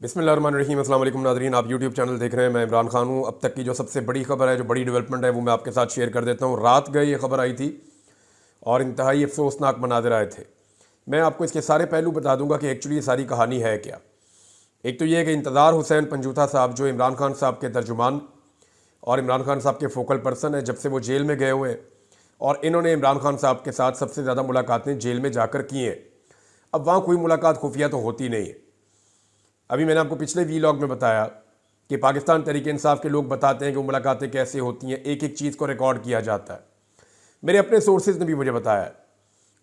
बिस्मिल्लाहिर्रहमानिर्रहीम। अस्सलाम वालेकुम नाज़रीन, आप यूट्यूब चैनल देख रहे हैं। मैं इमरान खान हूँ। अब तक की जो सबसे बड़ी खबर है, जो बड़ी डेवलपमेंट है, वो मैं आपके साथ शेयर कर देता हूँ। रात गए ये खबर आई थी और इंतहाई अफसोसनाक मनाज़र आए थे। मैं आपको इसके सारे पहलू बता दूंगा कि एक्चुअली ये सारी कहानी है क्या। एक तो ये है कि इंतज़ार हुसैन पंजूथा साहब, जो इमरान खान साहब के तर्जुमान और इमरान खान साहब के फोकल पर्सन है जब से वो जेल में गए हुए हैं, और इन्होंने इमरान खान साहब के साथ सबसे ज़्यादा मुलाकातें जेल में जाकर की हैं। अब वहाँ कोई मुलाकात खुफिया तो होती नहीं है। अभी मैंने आपको पिछले वीलॉग में बताया कि पाकिस्तान तहरीक इंसाफ के लोग बताते हैं कि वो मुलाकातें कैसे होती हैं, एक एक चीज़ को रिकॉर्ड किया जाता है। मेरे अपने सोर्सेज ने भी मुझे बताया है,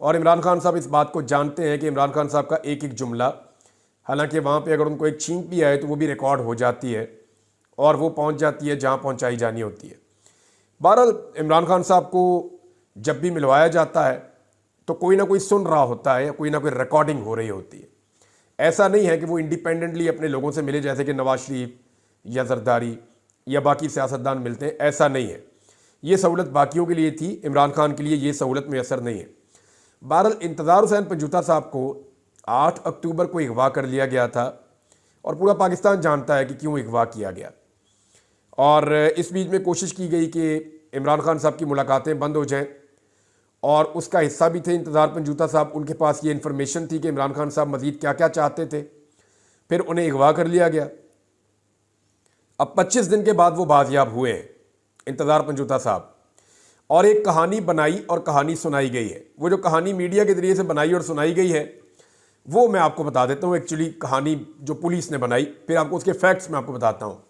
और इमरान खान साहब इस बात को जानते हैं कि इमरान खान साहब का एक एक जुमला, हालांकि वहाँ पे अगर उनको एक छींक भी आए तो वो भी रिकॉर्ड हो जाती है और वो पहुँच जाती है जहाँ पहुँचाई जानी होती है। बहरहाल इमरान खान साहब को जब भी मिलवाया जाता है तो कोई ना कोई सुन रहा होता है या कोई ना कोई रिकॉर्डिंग हो रही होती है। ऐसा नहीं है कि वो इंडिपेंडेंटली अपने लोगों से मिले, जैसे कि नवाज शरीफ या जरदारी या बाकी सियासतदान मिलते हैं। ऐसा नहीं है। ये सहूलत बाकियों के लिए थी, इमरान खान के लिए ये सहूलत मैसर नहीं है। बहरहाल इंतज़ार हुसैन पंजूथा साहब को 8 अक्टूबर को अगवा कर लिया गया था और पूरा पाकिस्तान जानता है कि क्यों अगवा किया गया। और इस बीच में कोशिश की गई कि इमरान खान साहब की मुलाकातें बंद हो जाएं, और उसका हिस्सा भी थे इंतज़ार पंजूथा साहब। उनके पास ये इन्फॉर्मेशन थी कि इमरान खान साहब मज़ीद क्या क्या चाहते थे। फिर उन्हें अगवा कर लिया गया। अब 25 दिन के बाद वो बाजियाब हुए हैं इंतज़ार पंजूथा साहब, और एक कहानी बनाई और कहानी सुनाई गई है। वो जो कहानी मीडिया के ज़रिए से बनाई और सुनाई गई है वो मैं आपको बता देता हूँ। एक्चुअली कहानी जो पुलिस ने बनाई, फिर आपको उसके फैक्ट्स मैं आपको बताता हूँ।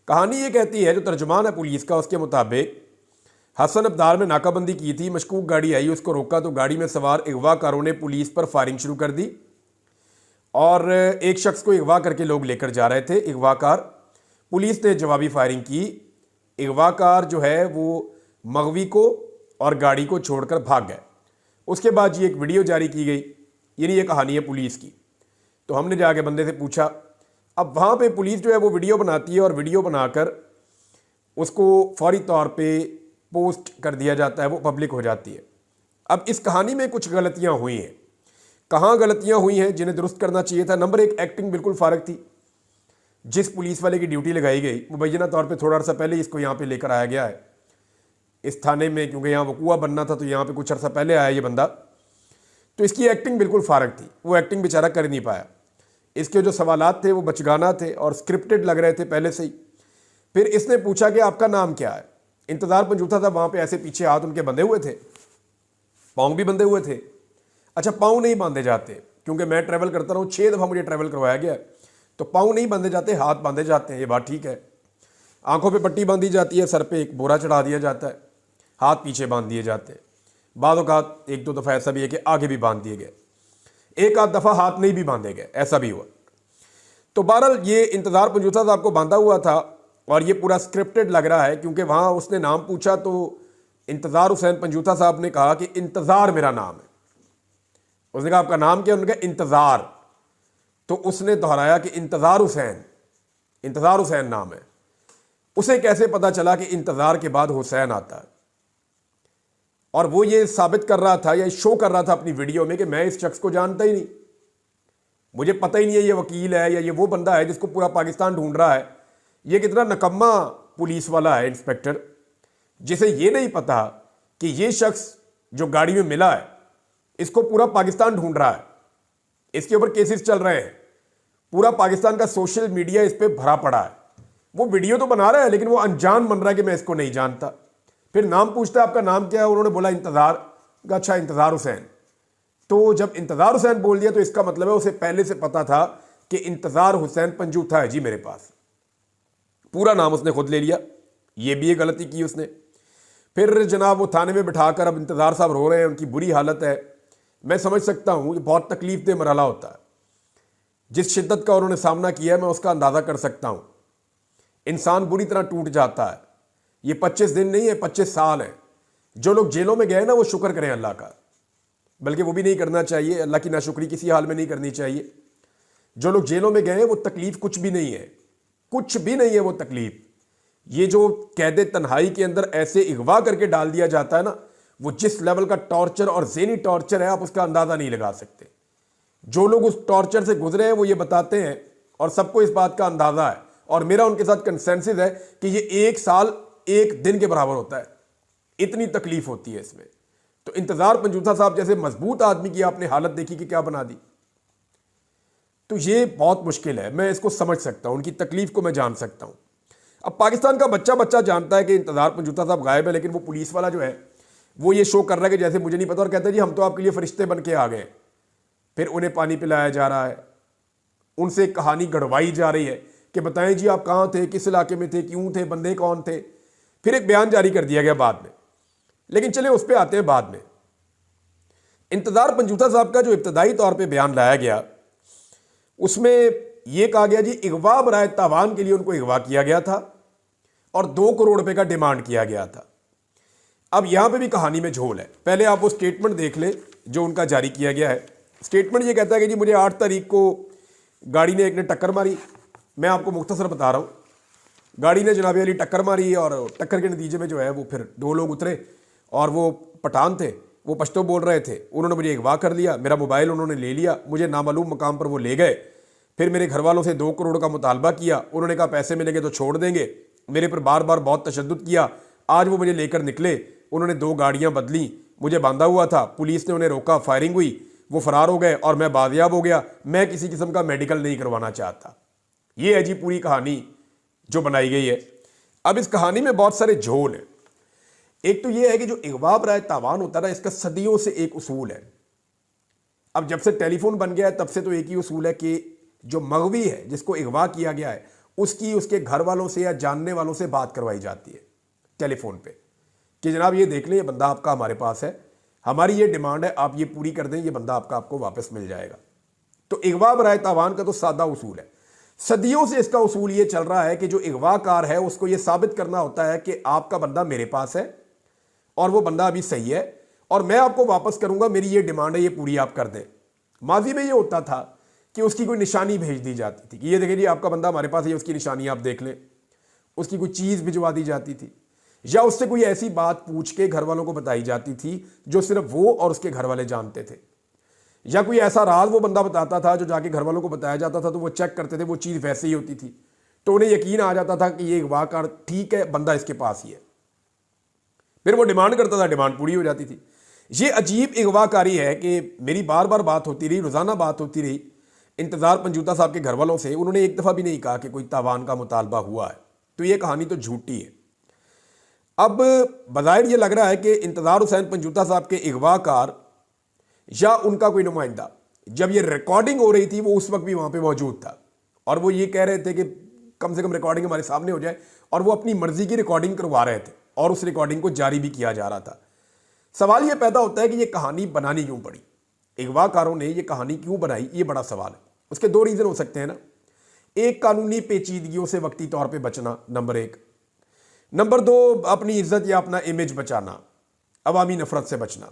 कहानी ये कहती है, जो तर्जुमान है पुलिस का, उसके मुताबिक हसन अब्दार में नाकाबंदी की थी, मशकूक गाड़ी आई, उसको रोका तो गाड़ी में सवार अगवाकारों ने पुलिस पर फायरिंग शुरू कर दी और एक शख्स को अगवा करके लोग लेकर जा रहे थे अगवाकार। पुलिस ने जवाबी फायरिंग की। अगवाकार जो है वो मगवी को और गाड़ी को छोड़कर भाग गए। उसके बाद ये एक वीडियो जारी की गई, यानी ये कहानी है पुलिस की। तो हमने जाके बंदे से पूछा। अब वहाँ पे पुलिस जो है वो वीडियो बनाती है और वीडियो बनाकर उसको फौरी तौर पे पोस्ट कर दिया जाता है, वो पब्लिक हो जाती है। अब इस कहानी में कुछ गलतियां हुई हैं। कहाँ गलतियां हुई हैं जिन्हें दुरुस्त करना चाहिए था? नंबर 1, एक्टिंग बिल्कुल फारग थी। जिस पुलिस वाले की ड्यूटी लगाई गई, मुबैना तौर पे थोड़ा अर्सा पहले इसको यहाँ पे लेकर आया गया है इस थाने में, क्योंकि यहाँ वकूआ बनना था तो यहाँ पे कुछ अर्सा पहले आया ये बंदा। तो इसकी एक्टिंग बिल्कुल फारग थी, वो एक्टिंग बेचारा कर नहीं पाया। इसके जो सवालात थे वो बचगाना थे और स्क्रिप्टेड लग रहे थे पहले से ही। फिर इसने पूछा कि आपका नाम क्या है? इंतज़ार पंजूथा था, वहाँ पे ऐसे पीछे हाथ उनके बंधे हुए थे, पाँव भी बंधे हुए थे। अच्छा, पाँव नहीं बांधे जाते, क्योंकि मैं ट्रैवल करता रहा हूँ, 6 दफ़ा मुझे ट्रैवल करवाया गया, तो पाँव नहीं बांधे जाते, हाथ बांधे जाते हैं, ये बात ठीक है। आंखों पे पट्टी बांधी जाती है, सर पे एक बोरा चढ़ा दिया जाता है, हाथ पीछे बांध दिए जाते हैं। बाद औक़ात 1-2 दफ़ा ऐसा भी है कि आगे भी बांध दिए गए, एक आध दफ़ा हाथ नहीं भी बांधे गए, ऐसा भी हुआ। तो बहरहाल ये इंतज़ार पंजूथा साहब को बांधा हुआ था और ये पूरा स्क्रिप्टेड लग रहा है, क्योंकि वहाँ उसने नाम पूछा तो इंतज़ार हुसैन पंजूथा साहब ने कहा कि इंतज़ार मेरा नाम है। उसने कहा आपका नाम क्या? उन्होंने कहा इंतज़ार। तो उसने दोहराया कि इंतज़ार हुसैन, इंतज़ार हुसैन नाम है। उसे कैसे पता चला कि इंतज़ार के बाद हुसैन आता है? और वो ये साबित कर रहा था या शो कर रहा था अपनी वीडियो में कि मैं इस शख्स को जानता ही नहीं, मुझे पता ही नहीं है ये वकील है या ये वो बंदा है जिसको पूरा पाकिस्तान ढूंढ रहा है। ये कितना नकम्मा पुलिस वाला है इंस्पेक्टर, जिसे ये नहीं पता कि ये शख्स जो गाड़ी में मिला है इसको पूरा पाकिस्तान ढूंढ रहा है, इसके ऊपर केसेस चल रहे हैं, पूरा पाकिस्तान का सोशल मीडिया इस पे भरा पड़ा है। वो वीडियो तो बना रहा है लेकिन वो अनजान बन रहा है कि मैं इसको नहीं जानता। फिर नाम पूछता है आपका नाम क्या है? उन्होंने बोला इंतज़ार। अच्छा, इंतज़ार हुसैन। तो जब इंतज़ार हुसैन बोल दिया तो इसका मतलब है उसे पहले से पता था कि इंतज़ार हुसैन पंजूथा है जी मेरे पास। पूरा नाम उसने खुद ले लिया, ये भी एक गलती की उसने। फिर जनाब वो थाने में बिठाकर, अब इंतज़ार साहब रो रहे हैं, उनकी बुरी हालत है। मैं समझ सकता हूँ, ये बहुत तकलीफ मरहला होता है। जिस शिद्दत का उन्होंने सामना किया है मैं उसका अंदाज़ा कर सकता हूँ। इंसान बुरी तरह टूट जाता है। ये 25 दिन नहीं है, 25 साल है। जो लोग जेलों में गए ना वो शुक्र करें अल्लाह का, बल्कि वो भी नहीं करना चाहिए। अल्लाह की नाशुक्री किसी हाल में नहीं करनी चाहिए। जो लोग जेलों में गए वो तकलीफ कुछ भी नहीं है, कुछ भी नहीं है वो तकलीफ। ये जो कैदे तन्हाई के अंदर ऐसे अगवा करके डाल दिया जाता है ना, वो जिस लेवल का टॉर्चर और ज़हनी टॉर्चर है आप उसका अंदाज़ा नहीं लगा सकते। जो लोग उस टॉर्चर से गुजरे हैं वो ये बताते हैं और सबको इस बात का अंदाजा है और मेरा उनके साथ कंसेंसस है कि ये 1 साल 1 दिन के बराबर होता है, इतनी तकलीफ होती है इसमें। तो इंतजार पंजूथा साहब जैसे मजबूत आदमी की आपने हालत देखी कि क्या बना दी, तो ये बहुत मुश्किल है। मैं इसको समझ सकता हूं, उनकी तकलीफ को मैं जान सकता हूं। अब पाकिस्तान का बच्चा बच्चा जानता है कि इंतजार पंजूथा साहब गायब है, लेकिन वो पुलिस वाला जो है वो ये शो कर रहा है कि जैसे मुझे नहीं पता और कहता है जी हम तो आपके लिए फरिश्ते बन के आ गए। फिर उन्हें पानी पिलाया जा रहा है, उनसे कहानी गढ़वाई जा रही है कि बताएं जी आप कहाँ थे, किस इलाके में थे, क्यों थे, बंदे कौन थे। फिर एक बयान जारी कर दिया गया बाद में, लेकिन चले उस पर आते हैं बाद में। इंतजार पंजूथा साहब का जो इब्तदाई तौर पर बयान लाया गया उसमें यह कहा गया जी इगवा बराए तावान के लिए उनको इगवा किया गया था और 2 करोड़ रुपए का डिमांड किया गया था। अब यहां पे भी कहानी में झोल है। पहले आप वो स्टेटमेंट देख ले जो उनका जारी किया गया है। स्टेटमेंट ये कहता है कि जी मुझे 8 तारीख को गाड़ी ने एक ने टक्कर मारी। मैं आपको मुख्तसर बता रहा हूं, गाड़ी ने जनाबे वाली टक्कर मारी और टक्कर के नतीजे में जो है वो फिर 2 लोग उतरे और वो पठान थे, वो पश्तो बोल रहे थे। उन्होंने मुझे अगवा कर लिया, मेरा मोबाइल उन्होंने ले लिया, मुझे नामालूम मकाम पर वो ले गए। फिर मेरे घर वालों से 2 करोड़ का मुतालबा किया। उन्होंने कहा पैसे मिलेंगे तो छोड़ देंगे। मेरे पर बार बार बहुत तशद्दुद किया। आज वो मुझे लेकर निकले, उन्होंने 2 गाड़ियां बदली, मुझे बांधा हुआ था, पुलिस ने उन्हें रोका, फायरिंग हुई, वो फरार हो गए और मैं बाजियाब हो गया। मैं किसी किस्म का मेडिकल नहीं करवाना चाहता। ये है जी पूरी कहानी जो बनाई गई है। अब इस कहानी में बहुत सारे झोल हैं। एक तो ये है कि जो इगवा बराए तावान होता है ना, इसका सदियों से एक उसूल है। अब जब से टेलीफोन बन गया है तब से तो एक ही उसूल है कि जो मगवी है जिसको इगवा किया गया है उसकी उसके घर वालों से या जानने वालों से बात करवाई जाती है टेलीफोन पे कि जनाब ये देख लें, ये बंदा आपका हमारे पास है, हमारी ये डिमांड है, आप ये पूरी कर दें, ये बंदा आपको वापस मिल जाएगा। तो इगवा बराए तावान का तो सादा उसूल है। सदियों से इसका उसूल ये चल रहा है कि जो इगवाकार है उसको ये साबित करना होता है कि आपका बंदा मेरे पास है और वो बंदा अभी सही है और मैं आपको वापस करूंगा, मेरी ये डिमांड है, ये पूरी आप कर दें। माजी में ये होता था कि उसकी कोई निशानी भेज दी जाती थी कि ये देखिए जी आपका बंदा हमारे पास है, उसकी निशानी आप देख लें। उसकी कोई चीज़ भिजवा दी जाती थी या उससे कोई ऐसी बात पूछ के घर वालों को बताई जाती थी जो सिर्फ वो और उसके घर वाले जानते थे, या कोई ऐसा राज वो बंदा बताता था जो जाके घर वालों को बताया जाता था तो वो चेक करते थे, वो चीज़ वैसे ही होती थी, तो उन्हें यकीन आ जाता था कि ये अगवाकार ठीक है, बंदा इसके पास ही है। फिर वो डिमांड करता था, डिमांड पूरी हो जाती थी। ये अजीब अगवाकारी है कि मेरी बार बार बात होती रही, रोज़ाना बात होती रही इंतजार पंजूथा साहब के घर वालों से, उन्होंने एक दफ़ा भी नहीं कहा कि कोई तावान का मुतालबा हुआ है। तो ये कहानी तो झूठी है। अब बज़ाहिर ये लग रहा है कि इंतजार हुसैन पंजूथा साहब के अगवाकार या उनका कोई नुमाइंदा, जब ये रिकॉर्डिंग हो रही थी वो उस वक्त भी वहाँ पे मौजूद था और वो ये कह रहे थे कि कम से कम रिकॉर्डिंग हमारे सामने हो जाए, और वो अपनी मर्जी की रिकॉर्डिंग करवा रहे थे और उस रिकॉर्डिंग को जारी भी किया जा रहा था। सवाल ये पैदा होता है कि ये कहानी बनानी क्यों पड़ी, अगवाकारों ने ये कहानी क्यों बनाई, ये बड़ा सवाल है। उसके 2 रीज़न हो सकते हैं ना। एक, कानूनी पेचीदगियों से वक्ती तौर पे बचना, नंबर 1। नंबर 2, अपनी इज्जत या अपना इमेज बचाना, अवामी नफरत से बचना।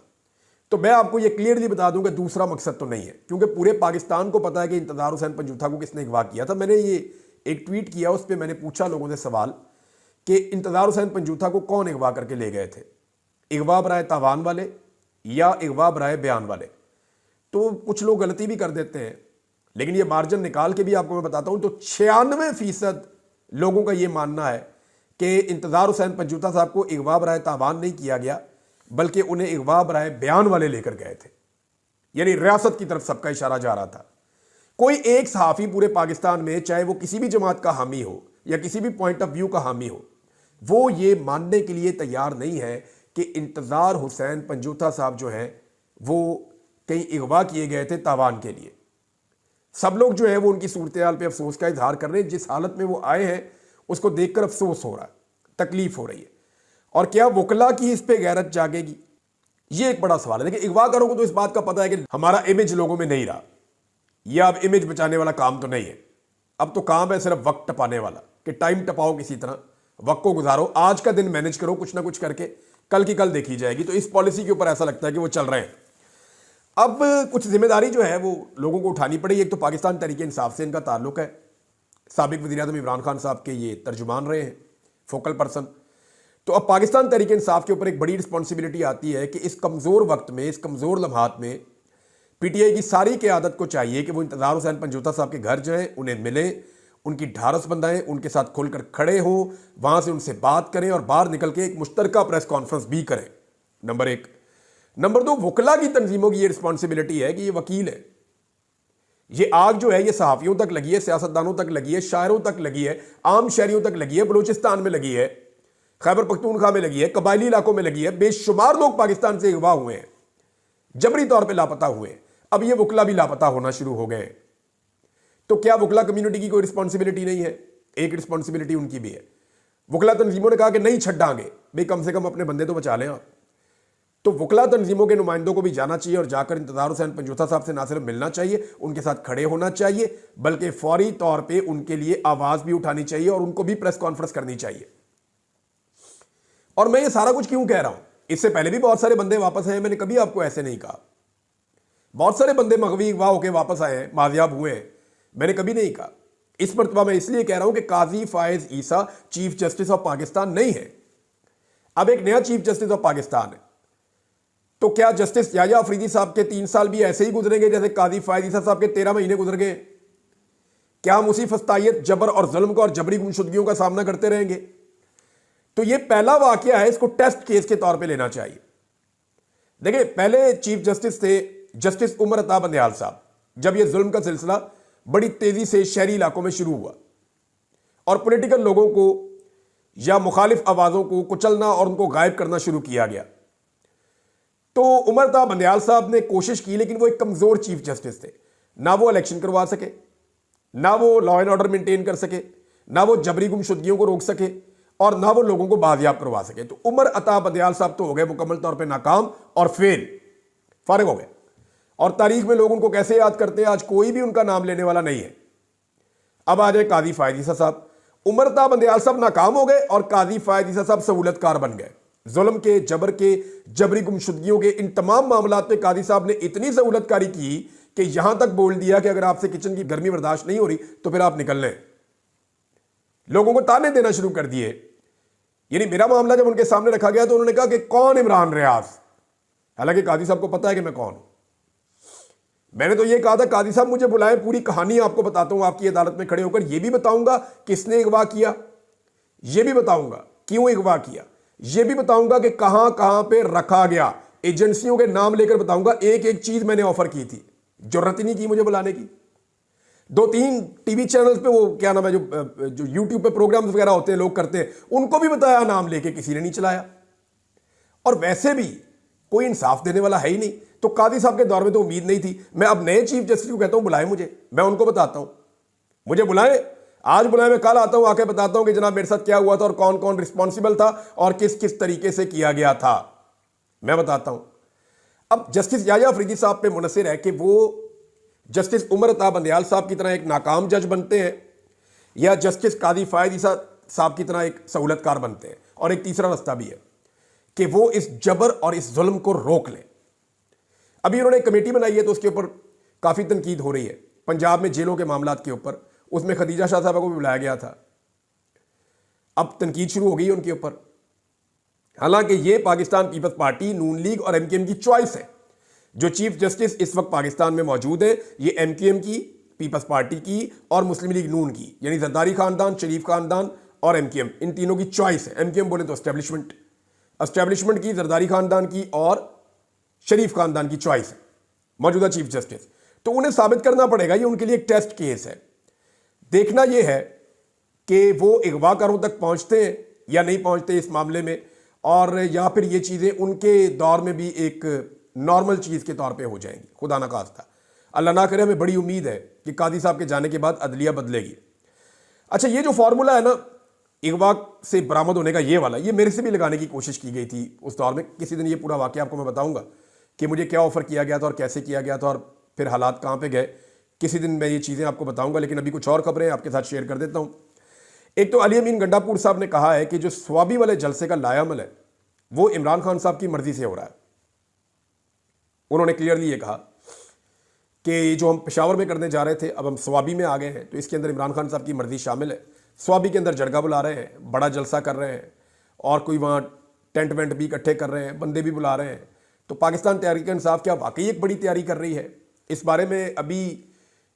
तो मैं आपको ये क्लियरली बता दूं कि दूसरा मकसद तो नहीं है, क्योंकि पूरे पाकिस्तान को पता है कि इंतजार हुसैन पंजूथा को किसने अगवा किया था। मैंने ये एक ट्वीट किया, उस पर मैंने पूछा लोगों से सवाल कि इंतजार हुसैन पंजूथा को कौन अगवा करके ले गए थे, अगवा बराए तावान वाले या अगवा बराए बयान वाले। तो कुछ लोग गलती भी कर देते हैं, लेकिन ये मार्जिन निकाल के भी आपको मैं बताता हूं तो 96% लोगों का ये मानना है कि इंतजार हुसैन पंजूथा साहब को अगवा बराए तावान नहीं किया गया, बल्कि उन्हें अगवा बराए बयान वाले लेकर गए थे। यानी रियासत की तरफ सबका इशारा जा रहा था। कोई एक सहाफ़ी पूरे पाकिस्तान में, चाहे वो किसी भी जमात का हामी हो या किसी भी पॉइंट ऑफ व्यू का हामी हो, वो ये मानने के लिए तैयार नहीं है कि इंतजार हुसैन पंजूथा साहब जो हैं वो कहीं अगवा किए गए थे तावान के लिए। सब लोग जो है वो उनकी सूरत हाल पर अफसोस का इजहार कर रहे हैं। जिस हालत में वो आए हैं उसको देखकर अफसोस हो रहा है, तकलीफ हो रही है। और क्या वकला की इस पे गैरत जागेगी, ये एक बड़ा सवाल है। लेकिन अगवाकारों को तो इस बात का पता है कि हमारा इमेज लोगों में नहीं रहा, यह अब इमेज बचाने वाला काम तो नहीं है, अब तो काम है सिर्फ वक्त टपाने वाला कि टाइम टपाओ, किसी तरह वक्त को गुजारो, आज का दिन मैनेज करो कुछ ना कुछ करके, कल की कल देखी जाएगी। तो इस पॉलिसी के ऊपर ऐसा लगता है कि वो चल रहे हैं। अब कुछ जिम्मेदारी जो है वो लोगों को उठानी पड़ेगी। एक तो पाकिस्तान तहरीक इंसाफ से इनका ताल्लुक है, साबिक वज़ीर-ए-आज़म इमरान खान साहब के ये तर्जुमान रहे हैं, फोकल पर्सन। तो अब पाकिस्तान तहरीक इंसाफ के ऊपर एक बड़ी रिस्पॉन्सिबिलिटी आती है कि इस कमज़ोर वक्त में, इस कमज़ोर लम्हात में पीटीआई की सारी क़यादत को चाहिए कि वो इंतज़ार हुसैन पंजोता साहब के घर जाएं, उन्हें मिलें, उनकी ढारस बंधाएं, उनके साथ खुलकर खड़े हों, वहां से उनसे बात करें और बाहर निकल के एक मुश्तरका प्रेस कॉन्फ्रेंस भी करें। नंबर एक। नंबर दो, वकला की तंजीमों की ये रिस्पॉन्सिबिलिटी है कि ये वकील है, ये आग जो है ये सहाफ़ियों तक लगी है, सियासतदानों तक लगी है, शायरों तक लगी है, आम शहरियों तक लगी है, बलूचिस्तान में लगी है, खैबर पख्तूनख्वा में लगी है, कबायली इलाकों में लगी है। बेशुमार लोग पाकिस्तान से अगवा हुए हैं, जबरी तौर पे लापता हुए हैं। अब ये वकला भी लापता होना शुरू हो गए। तो क्या वकला कम्युनिटी की कोई रिस्पॉन्सिबिलिटी नहीं है? एक रिस्पॉन्सिबिलिटी उनकी भी है। वकला तंजीमों ने कहा कि नहीं छड्डांगे, भाई कम से कम अपने बंदे तो बचा लें आप। तो वकला तंजीमों के नुमाइंदों को भी जाना चाहिए और जाकर इंतज़ार हुसैन पंजोता साहब से ना सिर्फ मिलना चाहिए, उनके साथ खड़े होना चाहिए, बल्कि फौरी तौर पे उनके लिए आवाज़ भी उठानी चाहिए और उनको भी प्रेस कॉन्फ्रेंस करनी चाहिए। और मैं ये सारा कुछ क्यों कह रहा हूं? इससे पहले भी बहुत सारे बंदे वापस आए हैं, मैंने कभी आपको ऐसे नहीं कहा। बहुत सारे बंदे मगवी अगवा होकर वापस आए हैं, माजियाब हुए हैं, मैंने कभी नहीं कहा। इस मरतबा मैं इसलिए कह रहा हूं कि काजी फायज ईसा चीफ जस्टिस ऑफ पाकिस्तान नहीं है, अब एक नया चीफ जस्टिस ऑफ पाकिस्तान है। तो क्या जस्टिस याया अफरीदी साहब के 3 साल भी ऐसे ही गुजरेंगे जैसे काजी फायज ईसा साहब के 13 महीने गुजर गए? क्या हम उसी फस्तायत, जबर और जुल्म को और जबरी गुमशुदगियों का सामना करते रहेंगे? तो यह पहला वाकया है, इसको टेस्ट केस के तौर पे लेना चाहिए। देखिए, पहले चीफ जस्टिस थे जस्टिस उमर अता बंदयाल साहब, जब यह जुल्म का सिलसिला बड़ी तेजी से शहरी इलाकों में शुरू हुआ और पॉलिटिकल लोगों को या मुखालिफ आवाजों को कुचलना और उनको गायब करना शुरू किया गया, तो उमर अता बंदयाल साहब ने कोशिश की, लेकिन वो एक कमजोर चीफ जस्टिस थे। ना वो इलेक्शन करवा सके, ना वो लॉ एंड ऑर्डर मेंटेन कर सके, ना वो जबरी गुमशुदगियों को रोक सके और ना वो लोगों को बाजियाब करवा सके। तो उमर अता बंदयाल साहब तो हो गए मुकम्मल तौर पे नाकाम और फेल, फारिग हो गए। और तारीख में लोग उनको कैसे याद करते हैं, आज कोई भी उनका नाम लेने वाला नहीं है। अब आ जाए काजी फायज ईसा साहब। उमर अता बंदयाल साहब नाकाम हो गए और काजी फायज ईसा साहब सहूलतकार बन गए। जुल्म के, जबर के, जबरी गुमशुदगियों के इन तमाम मामलात पे काजी साहब ने इतनी सहूलतकारी की कि यहां तक बोल दिया कि अगर आपसे किचन की गर्मी बर्दाश्त नहीं हो रही तो फिर आप निकल लें। लोगों को ताने देना शुरू कर दिए। यानी मेरा मामला जब उनके सामने रखा गया तो उन्होंने कहा कि कौन इमरान रियाज, हालांकि काजी साहब को पता है कि मैं कौन हूं। मैंने तो ये कहा था काजी साहब मुझे बुलाएं, पूरी कहानी आपको बताता हूं, आपकी अदालत में खड़े होकर यह भी बताऊंगा किसने अगवा किया, यह भी बताऊंगा क्यों अगवा किया, यह भी बताऊंगा कि कहां कहां पे रखा गया, एजेंसियों के नाम लेकर बताऊंगा। एक एक चीज मैंने ऑफर की थी, जरूरत ही नहीं की मुझे बुलाने की। 2-3 टीवी चैनल्स पे, वो क्या नाम है, जो यूट्यूब पे प्रोग्राम्स वगैरह होते हैं, लोग करते हैं, उनको भी बताया नाम लेके, किसी ने नहीं चलाया। और वैसे भी कोई इंसाफ देने वाला है ही नहीं। तो कादी साहब के दौर में तो उम्मीद नहीं थी। मैं अब नए चीफ जस्टिस को कहता हूं बुलाएं मुझे, मैं उनको बताता हूं, मुझे बुलाएं, आज बुलाएं, मैं कल आता हूं, आके बताता हूं कि जनाब मेरे साथ क्या हुआ था और कौन कौन रिस्पॉन्सिबल था और किस किस तरीके से किया गया था, मैं बताता हूं। अब जस्टिस याया अफरीदी साहब पे मुनसिर है कि वो जस्टिस उमर अता बंदयाल साहब की तरह एक नाकाम जज बनते हैं या जस्टिस कादी फायज ईसा साहब की तरह एक सहूलतकार बनते हैं। और एक तीसरा रास्ता भी है कि वो इस जबर और इस जुल्म को रोक लें। अभी उन्होंने एक कमेटी बनाई है तो उसके ऊपर काफ़ी तनकीद हो रही है, पंजाब में जेलों के मामलात के ऊपर। उसमें खदीजा शाह साहबा को भी बुलाया गया था। अब तनकीद शुरू हो गई है उनके ऊपर। हालांकि ये पाकिस्तान पीपल्स पार्टी, नून लीग और एमकेएम की चॉइस है। जो चीफ जस्टिस इस वक्त पाकिस्तान में मौजूद है ये एमकेएम की, पीपल्स पार्टी की और मुस्लिम लीग नून की, यानी जरदारी खानदान, शरीफ खानदान और एमकेएम, इन तीनों की चॉइस है। एमकेएम बोले तो एस्टेब्लिशमेंट की, जरदारी खानदान की और शरीफ खानदान की चॉइस है मौजूदा चीफ जस्टिस। तो उन्हें साबित करना पड़ेगा, ये उनके लिए एक टेस्ट केस है। देखना यह है कि वो अगवाकारों तक पहुंचते हैं या नहीं पहुंचते इस मामले में, और या फिर ये चीज़ें उनके दौर में भी एक नॉर्मल चीज़ के तौर पे हो जाएंगी। खुदा ना खास्ता, अल्लाह ना करे। हमें बड़ी उम्मीद है कि कादी साहब के जाने के बाद अदलिया बदलेगी। अच्छा, ये जो फार्मूला है ना अगवा से बरामद होने का, ये वाला, ये मेरे से भी लगाने की कोशिश की गई थी उस दौर में। किसी दिन ये पूरा वाकया आपको मैं बताऊंगा कि मुझे क्या ऑफर किया गया था और कैसे किया गया था और फिर हालात कहाँ पे गए। किसी दिन मैं ये चीज़ें आपको बताऊंगा, लेकिन अभी कुछ और खबरें आपके साथ शेयर कर देता हूँ। एक तो अली अमीन गंडापुर साहब ने कहा है कि जो स्वाबी वाले जलसे का लायामल है वो इमरान खान साहब की मर्जी से हो रहा है। उन्होंने क्लियरली ये कहा कि जो हम पेशावर में करने जा रहे थे अब हम स्वाबी में आ गए हैं, तो इसके अंदर इमरान खान साहब की मर्जी शामिल है। स्वाबी के अंदर जरगा बुला रहे हैं, बड़ा जलसा कर रहे हैं और कोई वहाँ टेंट वेंट भी इकट्ठे कर रहे हैं, बंदे भी बुला रहे हैं। तो पाकिस्तान तहरीक इंसाफ क्या वाकई एक बड़ी तैयारी कर रही है इस बारे में अभी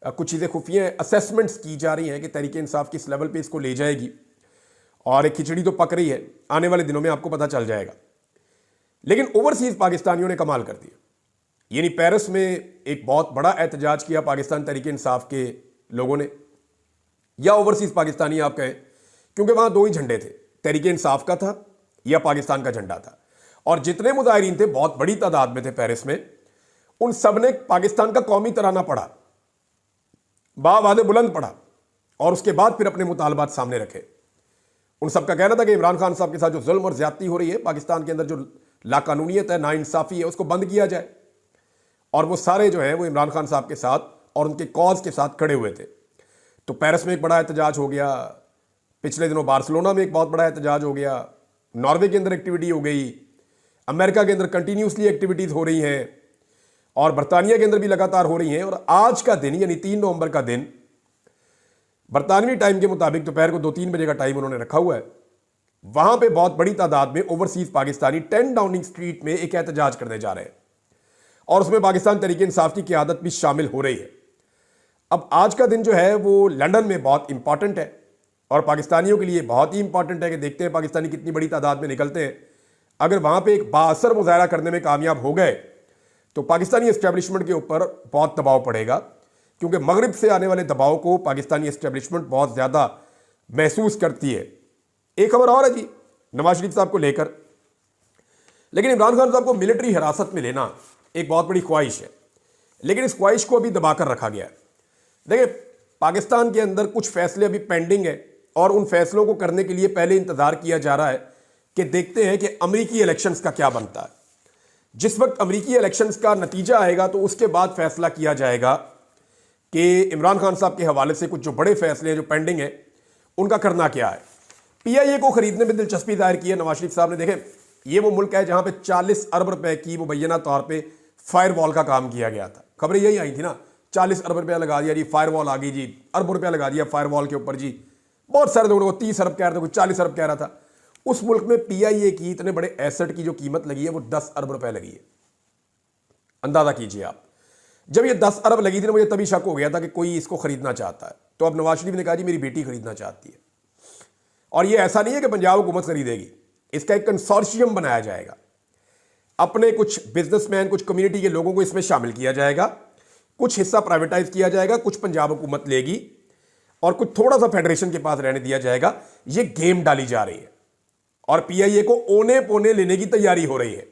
कुछ चीज़ें खुफिया असेसमेंट्स की जा रही हैं कि तहरीक इंसाफ किस लेवल पे इसको ले जाएगी, और एक खिचड़ी तो पक रही है, आने वाले दिनों में आपको पता चल जाएगा। लेकिन ओवरसीज़ पाकिस्तानियों ने कमाल कर दिया। यानी पेरिस में एक बहुत बड़ा एहतजाज किया पाकिस्तान तहरीक इंसाफ के लोगों ने, या ओवरसीज़ पाकिस्तानी आप कहें, क्योंकि वहाँ दो ही झंडे थे, तहरीक इंसाफ का था या पाकिस्तान का झंडा था। और जितने मुजाहिरीन थे बहुत बड़ी तादाद में थे पेरिस में, उन सब ने पाकिस्तान का कौमी तराना पढ़ा, बावाज़ बुलंद पढ़ा, और उसके बाद फिर अपने मुतालबात सामने रखे। उन सब का कहना था कि इमरान खान साहब के साथ जो जुल्म और ज्यादती हो रही है, पाकिस्तान के अंदर जो लाकानूनियत है, नाइंसाफ़ी है, उसको बंद किया जाए। और वो सारे जो हैं वो इमरान खान साहब के साथ और उनके कॉज के साथ खड़े हुए थे। तो पेरिस में एक बड़ा एहतजाज हो गया, पिछले दिनों बार्सिलोना में एक बहुत बड़ा एहतजाज हो गया, नॉर्वे के अंदर एक्टिविटी हो गई, अमेरिका के अंदर कंटिन्यूसली एक्टिविटीज़ हो रही हैं, और बरतानिया के अंदर भी लगातार हो रही हैं। और आज का दिन यानी 3 नवंबर का दिन बरतानवी टाइम के मुताबिक दोपहर को 2-3 बजे का टाइम उन्होंने रखा हुआ है। वहां पे बहुत बड़ी तादाद में ओवरसीज पाकिस्तानी 10 डाउनिंग स्ट्रीट में एक एहतजाज करने जा रहे हैं, और उसमें पाकिस्तान तहरीक इंसाफ की क़यादत भी शामिल हो रही है। अब आज का दिन जो है वो लंदन में बहुत इंपॉर्टेंट है, और पाकिस्तानियों के लिए बहुत ही इंपॉर्टेंट है कि देखते हैं पाकिस्तानी कितनी बड़ी तादाद में निकलते हैं। अगर वहां पे एक बाअसर मुजाहरा करने में कामयाब हो गए तो पाकिस्तानी एस्टेब्लिशमेंट के ऊपर बहुत दबाव पड़ेगा, क्योंकि मगरिब से आने वाले दबाव को पाकिस्तानी एस्टेब्लिशमेंट बहुत ज़्यादा महसूस करती है। एक खबर और है जी नवाज शरीफ साहब को लेकर, लेकिन इमरान खान साहब को मिलिट्री हिरासत में लेना एक बहुत बड़ी ख्वाहिश है, लेकिन इस ख्वाहिश को अभी दबाकर रखा गया है। देखिए, पाकिस्तान के अंदर कुछ फैसले अभी पेंडिंग है, और उन फैसलों को करने के लिए पहले इंतजार किया जा रहा है कि देखते हैं कि अमेरिकी इलेक्शंस का क्या बनता है। जिस वक्त अमेरिकी इलेक्शंस का नतीजा आएगा तो उसके बाद फैसला किया जाएगा कि इमरान खान साहब के हवाले से कुछ जो बड़े फैसले हैं जो पेंडिंग है उनका करना क्या है। पीआईए को खरीदने में दिलचस्पी जाहिर की है नवाज शरीफ साहब ने। देखें, ये वो मुल्क है जहां पे 40 अरब रुपए की मुबैना तौर पे फायरवॉल का काम किया गया था। खबरें यही आई थी ना, 40 अरब रुपया लगा दिया जी, फायरवॉल आ गई जी, अरब रुपया लगा दिया फायरवॉल के ऊपर जी। बहुत सारे लोगों को 30 अरब कह रहे थे, कुछ 40 अरब कह रहा था। उस मुल्क में पीआईए की इतने बड़े एसेट की जो कीमत लगी है वो 10 अरब रुपए लगी है। अंदाजा कीजिए आप। जब ये 10 अरब लगी थी ना, मुझे तभी शक हो गया था कि कोई इसको खरीदना चाहता है। तो अब नवाज शरीफ ने कहा जी मेरी बेटी खरीदना चाहती है, और ये ऐसा नहीं है कि पंजाब हुकूमत खरीदेगी, इसका एक कंसोर्शियम बनाया जाएगा। अपने कुछ बिजनेसमैन, कुछ कम्युनिटी के लोगों को इसमें शामिल किया जाएगा, कुछ हिस्सा प्राइवेटाइज किया जाएगा, कुछ पंजाब हुकूमत लेगी, और कुछ थोड़ा सा फेडरेशन के पास रहने दिया जाएगा। ये गेम डाली जा रही है, और पीआईए को ओने पोने लेने की तैयारी हो रही है।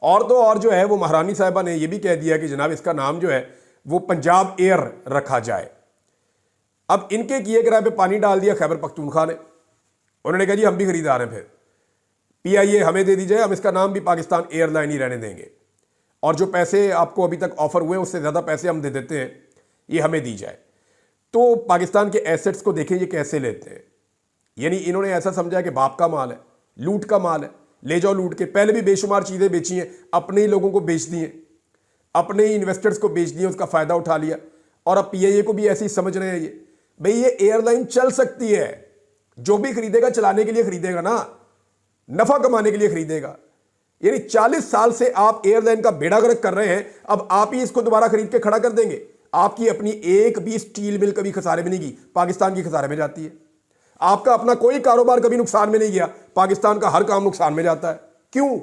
और तो और जो है वो महारानी साहिबा ने ये भी कह दिया कि जनाब इसका नाम जो है वो पंजाब एयर रखा जाए। अब इनके किए किराए पे पानी डाल दिया खैबर पख्तूनख्वा ने। उन्होंने कहा जी हम भी खरीदा रहे हैं, फिर पीआईए हमें दे दीजिए, हम इसका नाम भी पाकिस्तान एयरलाइन ही रहने देंगे, और जो पैसे आपको अभी तक ऑफर हुए उससे ज़्यादा पैसे हम दे देते हैं, ये हमें दी जाए। तो पाकिस्तान के एसेट्स को देखें ये कैसे लेते हैं। यानी इन्होंने ऐसा समझा कि बाप का माल है, लूट का माल है, ले जाओ लूट के। पहले भी बेशुमार चीज़ें बेची हैं, अपने ही लोगों को बेच दी हैं, अपने ही इन्वेस्टर्स को बेच दिए, उसका फ़ायदा उठा लिया, और अब पीआईए को भी ऐसे ही समझ रहे हैं ये भाई ये एयरलाइन चल सकती है, जो भी खरीदेगा चलाने के लिए खरीदेगा ना, नफ़ा कमाने के लिए खरीदेगा। यानी 40 साल से आप एयरलाइन का बेड़ा गर्क कर रहे हैं, अब आप ही इसको दोबारा खरीद के खड़ा कर देंगे। आपकी अपनी एक भी स्टील मिल कभी खसारे में नहीं गई, पाकिस्तान की खसारे में जाती है। आपका अपना कोई कारोबार कभी नुकसान में नहीं गया, पाकिस्तान का हर काम नुकसान में जाता है। क्यों?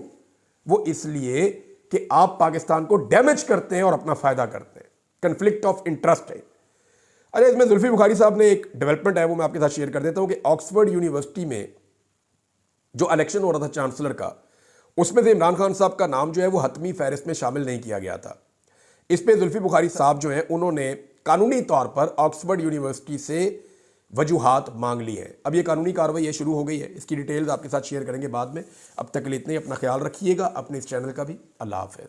वो इसलिए कि आप पाकिस्तान को डैमेज करते हैं और अपना फायदा करते हैं। कन्फ्लिक्ट ऑफ इंटरेस्ट है। अरे इसमें जुल्फी बुखारी साहब ने एक डेवलपमेंट है वो मैं आपके साथ शेयर कर देता हूं कि ऑक्सफोर्ड यूनिवर्सिटी में जो इलेक्शन हो रहा था चांसलर का, उसमें से इमरान खान साहब का नाम जो है वो हतमी फहरिस्त में शामिल नहीं किया गया था। इस पे जुल्फी बुखारी साहब जो हैं उन्होंने कानूनी तौर पर ऑक्सफोर्ड यूनिवर्सिटी से वजूहात मांग ली है। अब ये कानूनी कार्रवाई ये शुरू हो गई है, इसकी डिटेल्स आपके साथ शेयर करेंगे बाद में। अब तक के लिए इतने, अपना ख्याल रखिएगा, अपने इस चैनल का भी। अल्लाह हाफ़िज़।